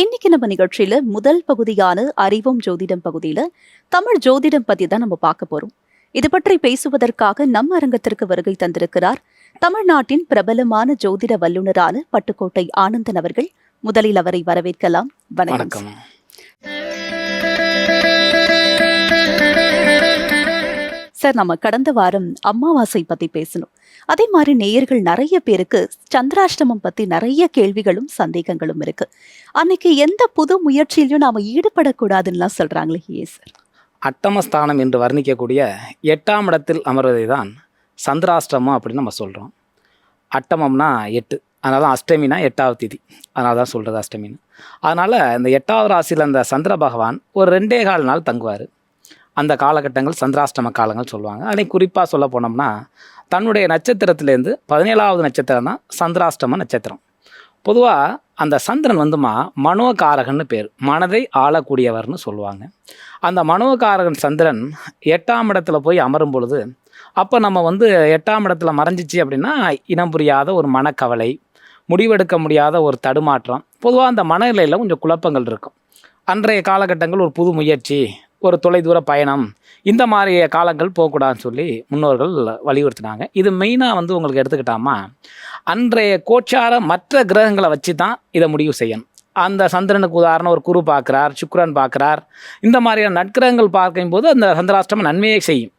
இன்னைக்கு நம்ம நிகழ்ச்சியில முதல் பகுதியான அறிவோம் ஜோதிடம் பகுதியில தமிழ் ஜோதிடம் பத்தி தான் நம்ம பார்க்க போறோம். இது பற்றி பேசுவதற்காக நம்ம அரங்கத்திற்கு வருகை தந்திருக்கிறார் தமிழ்நாட்டின் பிரபலமான ஜோதிட வல்லுநரான பட்டுக்கோட்டை ஆனந்தன் அவர்கள். முதலில் அவரை வரவேற்கலாம். வணக்கம். சார், நம்ம கடந்த வாரம் அமாவாசை பத்தி பேசணும். அதே மாதிரி நேயர்கள் நிறைய பேருக்கு சந்திராஷ்டமம் பத்தி நிறைய கேள்விகளும் சந்தேகங்களும் இருக்கு. அன்னைக்கு எந்த புது முயற்சியிலும் நாம ஈடுபடக்கூடாதுன்னு சொல்றாங்களே, ஏன் சார்? அட்டமஸ்தானம் என்று வர்ணிக்கக்கூடிய 8ஆம் இடத்தில் அமர்வதை தான் சந்திராஷ்டமம் அப்படின்னு நம்ம சொல்கிறோம். அட்டமம்னா 8, அதனால தான் அஷ்டமினா 8வது திதி, அதனால தான் சொல்கிறது அஷ்டமின்னு. அதனால் இந்த 8வது ராசியில் அந்த சந்திர பகவான் ஒரு 2.25 நாள் தங்குவார். அந்த காலகட்டங்கள் சந்திராஷ்டம காலங்கள் சொல்லுவாங்க. அதை குறிப்பாக சொல்ல போனோம்னா தன்னுடைய நட்சத்திரத்திலேருந்து 17வது நட்சத்திரம் தான் சந்திராஷ்டம நட்சத்திரம். பொதுவாக அந்த சந்திரன் மனோகாரகன்னு பேர், மனதை ஆளக்கூடியவர்னு சொல்லுவாங்க. அந்த மனோகாரகன் சந்திரன் 8ஆம் இடத்துல போய் அமரும் பொழுது, அப்போ நம்ம 8ஆம் இடத்துல மறைஞ்சிச்சு அப்படின்னா இனம் புரியாத ஒரு மனக்கவலை, முடிவெடுக்க முடியாத ஒரு தடுமாற்றம், பொதுவாக அந்த மனநிலையில் கொஞ்சம் குழப்பங்கள் இருக்கும். அன்றைய காலகட்டங்கள் ஒரு புது முயற்சி, ஒரு தொலைதூர பயணம், இந்த மாதிரி காலங்கள் போகக்கூடாதுன்னு சொல்லி முன்னோர்கள் வலியுறுத்தினாங்க. இது மெயினாக உங்களுக்கு எடுத்துக்கிட்டாமா அன்றைய கோச்சார மற்ற கிரகங்களை வச்சு தான் இதை முடிவு செய்யணும். அந்த சந்திரனுக்கு உதாரணம் ஒரு குரு பார்க்குறார், சுக்கிரன் பார்க்குறார், இந்த மாதிரியான நட்கிரகங்கள் பார்க்கும்போது அந்த சந்திராஷ்டமம் நன்மையை செய்யும்.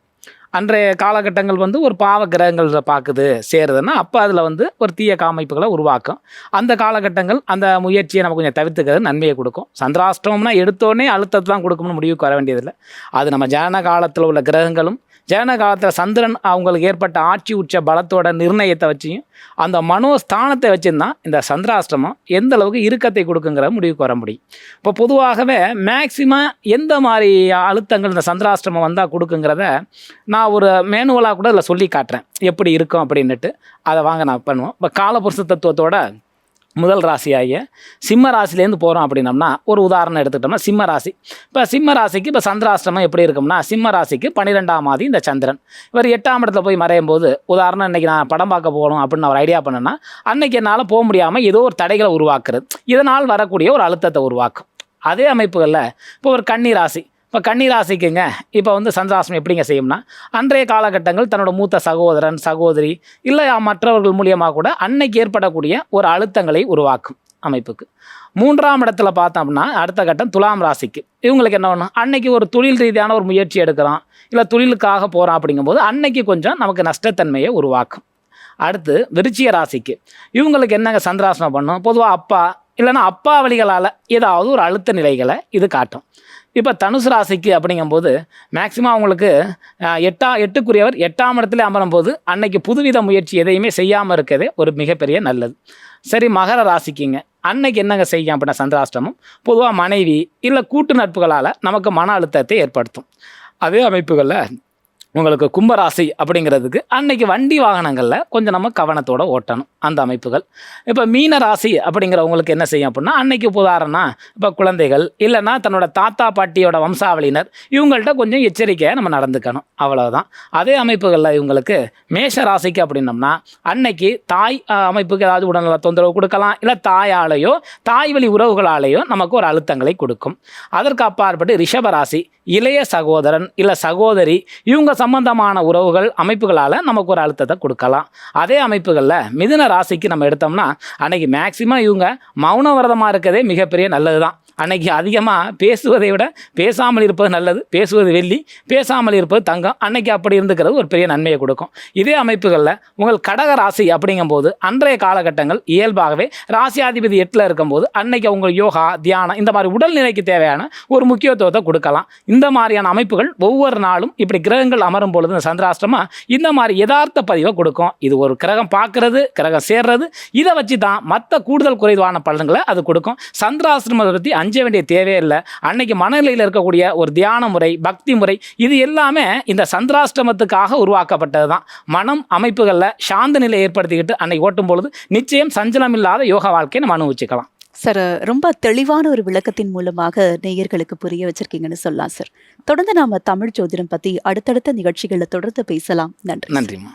அன்றைய காலகட்டங்கள் ஒரு பாவ கிரகங்கள் பார்க்குது சேருதுன்னா அப்போ அதில் ஒரு தீய காமைப்புகளை உருவாக்கும். அந்த காலகட்டங்கள் அந்த முயற்சியை நம்ம கொஞ்சம் தவிர்த்துக்கிறது நன்மையை கொடுக்கும். சந்திராஷ்டமம்னா எடுத்தோடனே அழுத்தத்தை தான் கொடுக்கணும்னு முடிவுக்கு வர வேண்டியதில்லை. அது நம்ம ஜனன காலத்தில் உள்ள கிரகங்களும் ஜனன காலத்தில் சந்திரன் அவங்களுக்கு ஏற்பட்ட ஆட்சி உச்ச பலத்தோட நிர்ணயத்தை வச்சியும் அந்த மனோஸ்தானத்தை வச்சுருந்தான் இந்த சந்திராஷ்டமம் எந்த அளவுக்கு இறுக்கத்தை கொடுக்குங்கிற முடிவுக்கு வர முடியும். இப்போ பொதுவாகவே மேக்சிமம் எந்த மாதிரி அழுத்தங்கள் இந்த சந்திராஷ்டமம் வந்தால் கொடுக்குங்கிறத நான் ஒரு மேனுவலாக கூட இதில் சொல்லி காட்டுறேன், எப்படி இருக்கும் அப்படின்னுட்டு. அதை வாங்க நான் பண்ணுவோம். இப்போ காலபுருஷ தத்துவத்தோட முதல் ராசியாகிய சிம்ம ராசிலேருந்து போகிறோம் அப்படின்னம்னா ஒரு உதாரணம் எடுத்துக்கிட்டோம்னா சிம்ம ராசி. இப்போ சிம்ம ராசிக்கு இப்போ சந்திராஷ்டமம் எப்படி இருக்கும்னா, சிம்ம ராசிக்கு 12ஆம் ஆதி இந்த சந்திரன் இவர் 8ஆம் இடத்துல போய் மறையும் போது, உதாரணம் இன்றைக்கி நான் படம் பார்க்க போகணும் அப்படின்னு ஒரு ஐடியா பண்ணேன்னா அன்றைக்கி என்னால் போக முடியாமல் ஏதோ ஒரு தடைகளை உருவாக்குறது, இதனால் வரக்கூடிய ஒரு அழுத்தத்தை உருவாக்கும். அதே அமைப்புகளில் இப்போ ஒரு கன்னி ராசி, இப்போ கன்னி ராசிக்குங்க இப்போ சந்திராஷ்டமம் எப்படிங்க செய்யும்னா, அன்றைய காலகட்டங்கள் தன்னோட மூத்த சகோதரன் சகோதரி இல்லை மற்றவர்கள் மூலியமாக கூட அன்னைக்கு ஏற்படக்கூடிய ஒரு அழுத்தங்களை உருவாக்கும் அமைப்புக்கு. 3ஆம் இடத்துல பார்த்தோம்னா அடுத்த கட்டம் துலாம் ராசிக்கு. இவங்களுக்கு என்ன பண்ணணும், அன்னைக்கு ஒரு தொழில் ரீதியான ஒரு முயற்சி எடுக்கிறோம், இல்லை தொழிலுக்காக போகிறோம் அப்படிங்கும்போது அன்னைக்கு கொஞ்சம் நமக்கு நஷ்டத்தன்மையை உருவாக்கும். அடுத்து விருச்சிக ராசிக்கு இவங்களுக்கு என்னங்க சந்திராஷ்டமம் பண்ணும், பொதுவாக அப்பா இல்லைன்னா அப்பா வழிகளால் ஏதாவது ஒரு அழுத்த நிலைகளை இது காட்டும். இப்போ தனுசு ராசிக்கு அப்படிங்கும்போது மேக்சிமம் அவங்களுக்கு 8க்குரியவர் 8ஆம் இடத்துல அமரும் போது அன்னைக்கு புதுவித முயற்சி எதையுமே செய்யாமல் இருக்கிறதே ஒரு மிகப்பெரிய நல்லது. சரி, மகர ராசிக்குங்க அன்னைக்கு என்னங்க செய்யும் அப்படின்னா சந்திராஷ்டமம் பொதுவாக மனைவி இல்லை கூட்டு நட்புகளால் நமக்கு மன அழுத்தத்தை ஏற்படுத்தும். அதே அமைப்புகளில் உங்களுக்கு கும்பராசி அப்படிங்கிறதுக்கு அன்னைக்கு வண்டி வாகனங்களில் கொஞ்சம் நம்ம கவனத்தோடு ஓட்டணும் அந்த அமைப்புகள். இப்போ மீன ராசி அப்படிங்கிறவங்களுக்கு என்ன செய்யும் அப்படின்னா, அன்னைக்கு உதாரணம் இப்போ குழந்தைகள் இல்லைன்னா தன்னோட தாத்தா பாட்டியோட வம்சாவளியினர் இவங்கள்ட்ட கொஞ்சம் எச்சரிக்கையாக நம்ம நடந்துக்கணும், அவ்வளோதான். அதே அமைப்புகளில் இவங்களுக்கு மேஷ ராசிக்கு அப்படின்னம்னா அன்னைக்கு தாய் அமைப்புக்கு ஏதாவது உடல்நல தொந்தரவு கொடுக்கலாம், இல்லை தாயாலேயோ தாய் வழி உறவுகளாலேயோ நமக்கு ஒரு அழுத்தங்களை கொடுக்கும். அதற்கு அப்பாற்பட்டு ரிஷப ராசி இளைய சகோதரன் இல்லை சகோதரி இவங்க சம்பந்தமான உறவுகள் அமைப்புகளால் நமக்கு ஒரு அழுத்தத்தை கொடுக்கலாம். அதே அமைப்புகளில் மிதுன ராசிக்கு நம்ம எடுத்தோம்னா அன்னைக்கு மேக்சிமம் இவங்க மௌன விரதமாக இருக்கிறதே மிகப்பெரிய நல்லது தான். அன்னைக்கு அதிகமாக பேசுவதை விட பேசாமல் இருப்பது நல்லது, பேசுவது வெள்ளி பேசாமல் இருப்பது தங்கம், அன்னைக்கு அப்படி இருந்துக்கிறது ஒரு பெரிய நன்மையை கொடுக்கும். இதே அமைப்புகளில் உங்கள் கடக ராசி அப்படிங்கும்போது அன்றைய காலகட்டங்கள் இயல்பாகவே ராசியாதிபதி 8ல் இருக்கும்போது அன்னைக்கு உங்கள் யோகா தியானம் இந்த மாதிரி உடல்நிலைக்கு தேவையான ஒரு முக்கியத்துவத்தை கொடுக்கலாம். இந்த மாதிரியான அமைப்புகள் ஒவ்வொரு நாளும் இப்படி கிரகங்கள் அமரும் பொழுது இந்த சந்திராஷ்டமா இந்த மாதிரி யதார்த்த பதிவை கொடுக்கும். இது ஒரு கிரகம் பார்க்கறது, கிரகம் சேர்றது, இதை வச்சு தான் மற்ற கூடுதல் குறைவான பலன்களை அது கொடுக்கும். சந்திராஷ்டமத்தை பற்றி அஞ்ச வேண்டிய தேவையில்லை. அன்னைக்கு மனநிலையில் இருக்கக்கூடிய ஒரு தியான முறை, பக்தி முறை, இது எல்லாமே இந்த சந்திராஷ்டமத்துக்காக உருவாக்கப்பட்டது தான். மனம் அமைப்புகளில் சாந்த நிலை ஏற்படுத்திக்கிட்டு அன்னைக்கு ஓட்டும் பொழுது நிச்சயம் சஞ்சலம் இல்லாத யோக வாழ்க்கையை நம்ம அனுபவிச்சுக்கலாம். சார், ரொம்ப தெளிவான ஒரு விளக்கத்தின் மூலமாக நேயர்களுக்கு புரிய வச்சிருக்கீங்கன்னு சொல்லலாம் சார். தொடர்ந்து நாம தமிழ் ஜோதிடம் பத்தி அடுத்தடுத்த நிகழ்ச்சிகளை தொடர்ந்து பேசலாம். நன்றி. நன்றிம்மா.